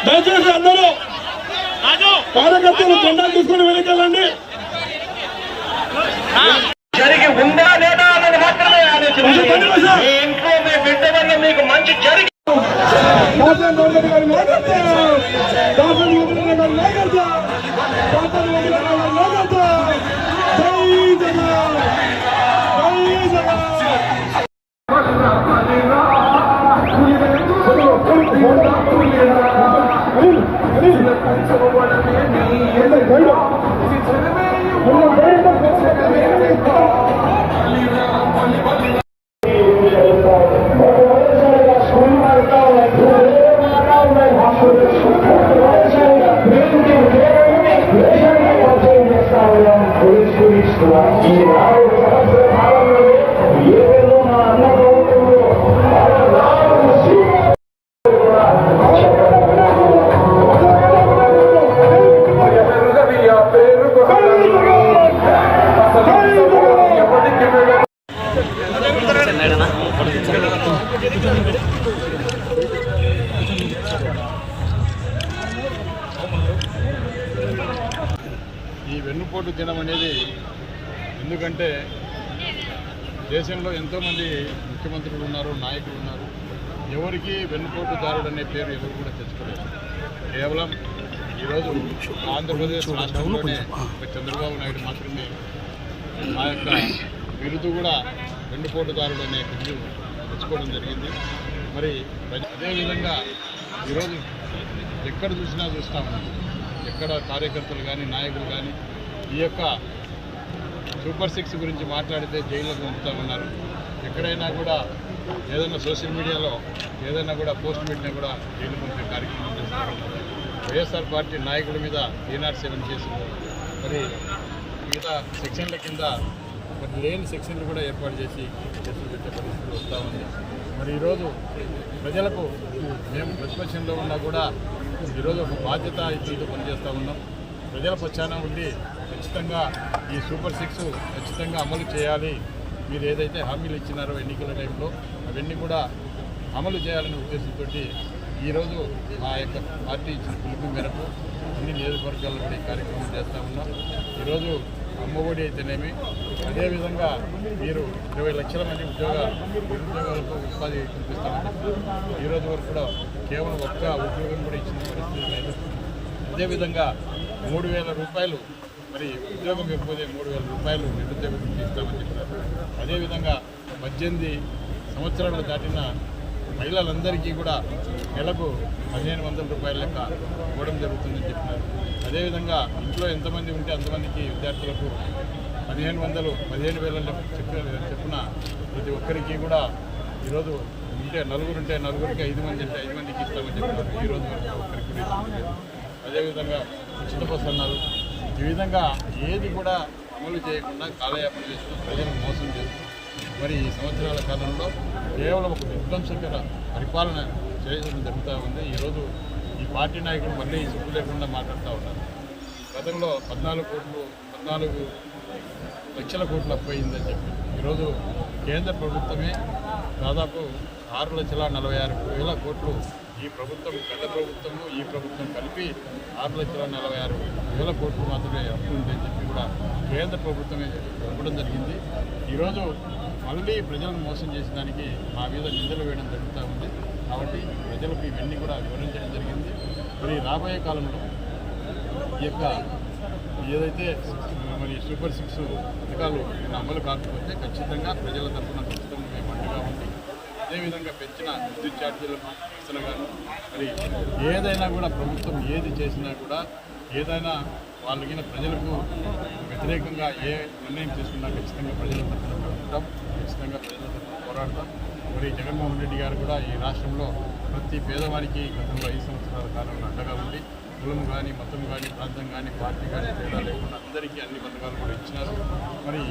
దయచేసి అందరూ కార్యకర్తలు జెండాలు తీసుకుని వెనకాలండి. జరిగి ఉందా లేదా అన్నది మాత్రమే ఆలోచించండి. మీ ఇంట్లో మీ బిడ్డ వల్ల మీకు మంచి జరిగి ఈ వెన్నుపోటు దినం అనేది ఎందుకంటే దేశంలో ఎంతోమంది ముఖ్యమంత్రులు ఉన్నారు, నాయకులు ఉన్నారు. ఎవరికి వెన్నుపోటుదారుడు అనే పేరు ఎవరు కూడా తెచ్చుకోలేదు. కేవలం ఈరోజు ఆంధ్రప్రదేశ్ రాష్ట్రంలోనే చంద్రబాబు నాయుడు మాత్రమే ఆ యొక్క బిరుదు కూడా వెన్నుపోటుదారుడు అనే బిరుదు తెచ్చుకోవడం జరిగింది. మరి అదేవిధంగా ఈరోజు ఎక్కడ చూసినా చూస్తూ ఉన్నాం, ఎక్కడ కార్యకర్తలు కానీ నాయకులు కానీ ఈ యొక్క సూపర్ 6 గురించి మాట్లాడితే జైల్లోకి పంపుతూ ఉన్నారు. ఎక్కడైనా కూడా ఏదైనా సోషల్ మీడియాలో ఏదైనా కూడా పోస్ట్ పెట్టినా కూడా జైలు పంపే కార్యక్రమం చేస్తూ ఉన్నారు. వైఎస్ఆర్ పార్టీ నాయకుల మీద E07 చేసింది. మరి మిగతా సెక్షన్ల కింద మరి లేని సెక్షన్లు కూడా ఏర్పాటు చేసి కేసులు పెట్టే పరిస్థితి వస్తూ ఉంది. మరి ఈరోజు ప్రజలకు మేము ప్రతిపక్షంలో ఉన్నా కూడా ఈరోజు ఒక బాధ్యత ఇచ్చుతూ పనిచేస్తూ ఉన్నాం. ప్రజల పక్షాన ఉండి ఖచ్చితంగా ఈ సూపర్ 6 ఖచ్చితంగా అమలు చేయాలి. మీరు ఏదైతే హామీలు ఇచ్చినారో ఎన్నికల టైంలో అవన్నీ కూడా అమలు చేయాలనే ఉద్దేశంతో ఈరోజు మా యొక్క పార్టీ ఇచ్చిన పిలుపు మేరకు అన్ని నియోజకవర్గాల్లో కూడా ఈ కార్యక్రమం చేస్తూ ఉన్నాం. ఈరోజు అమ్మఒడి అయితేనేమి, అదేవిధంగా మీరు 20 లక్షల మంది నిరుద్యోగాలకు ఉపాధి కల్పిస్తామని ఈరోజు వరకు కూడా కేవలం ఒక్క ఉద్యోగం కూడా ఇచ్చిన పరిస్థితి లేదు. అదేవిధంగా 3,000 రూపాయలు మరి ఉద్యోగం ఇవ్వకపోతే 3,000 రూపాయలు నిరుద్యోగం ఇస్తామని చెప్పారు. అదేవిధంగా 18 సంవత్సరాలు దాటిన మహిళలందరికీ కూడా నెలకు 1,500 రూపాయల లెక్క ఇవ్వడం జరుగుతుందని చెప్పినారు. అదేవిధంగా ఇంట్లో ఎంతమంది ఉంటే అంతమందికి విద్యార్థులకు 15,000 చెప్పున ప్రతి ఒక్కరికి కూడా ఈరోజు ఉంటే నలుగురుంటే నలుగురికి 5 మంది అంటే 5 మందికి ఇస్తామని చెప్పినారు. ఈరోజు వరకు ఒక్కరికి కూడా ఇవ్వలేదు. అదేవిధంగా ఉచిత బస్సు అన్నారు. ఈ విధంగా ఏది కూడా అమలు చేయకుండా కాలయాపన చేస్తూ ప్రజలను మోసం చేస్తూ మరి ఈ సంవత్సరాల కాలంలో కేవలం ఒక విధ్వంసకర పరిపాలన చేయడం జరుగుతూ ఉంది. ఈరోజు ఈ పార్టీ నాయకులు మళ్ళీ సిగ్గు లేకుండా మాట్లాడుతూ ఉన్నారు. గతంలో 14 లక్షల కోట్లు అప్పు అయిందని చెప్పి ఈరోజు కేంద్ర ప్రభుత్వమే దాదాపు 6,46,000 కోట్లు ఈ ప్రభుత్వం, గత ప్రభుత్వము ఈ ప్రభుత్వం కలిపి 6,46,000 కోట్లు మాత్రమే అప్పు ఉందని చెప్పి కూడా కేంద్ర ప్రభుత్వమే ఇవ్వడం జరిగింది. ఈరోజు మళ్ళీ ప్రజలను మోసం చేసిన దానికి మా మీద నిందలు వేయడం జరుగుతూ ఉంది. కాబట్టి ప్రజలకు ఇవన్నీ కూడా వివరించడం జరిగింది. మరి రాబోయే కాలంలో ఈ యొక్క ఏదైతే మరి సూపర్ 6 పథకాలు అమలు కాకపోతే ఖచ్చితంగా ప్రజల తరఫున ఖచ్చితంగా మేము అండగా ఉంది. అదేవిధంగా పెంచిన విద్యుత్ ఛార్జీలకు కానీ మరి ఏదైనా కూడా ప్రభుత్వం ఏది చేసినా కూడా ఏదైనా వాళ్ళకి ప్రజలకు వ్యతిరేకంగా ఏ నిర్ణయం తీసుకున్నా ఖచ్చితంగా ప్రజల తరఫున ఉంటాం, ఖచ్చితంగా ప్రజల తరఫున పోరాడతాం. మరి జగన్మోహన్ రెడ్డి గారు కూడా ఈ రాష్ట్రంలో ప్రతి పేదవారికి గతంలో 5 సంవత్సరాల కాలంలో అండగా ఉండి కులం కానీ, మతం కానీ, ప్రాంతం కానీ, పార్టీ కానీ తేడా లేకుండా అందరికీ అన్ని పథకాలు కూడా ఇచ్చినారు. మరి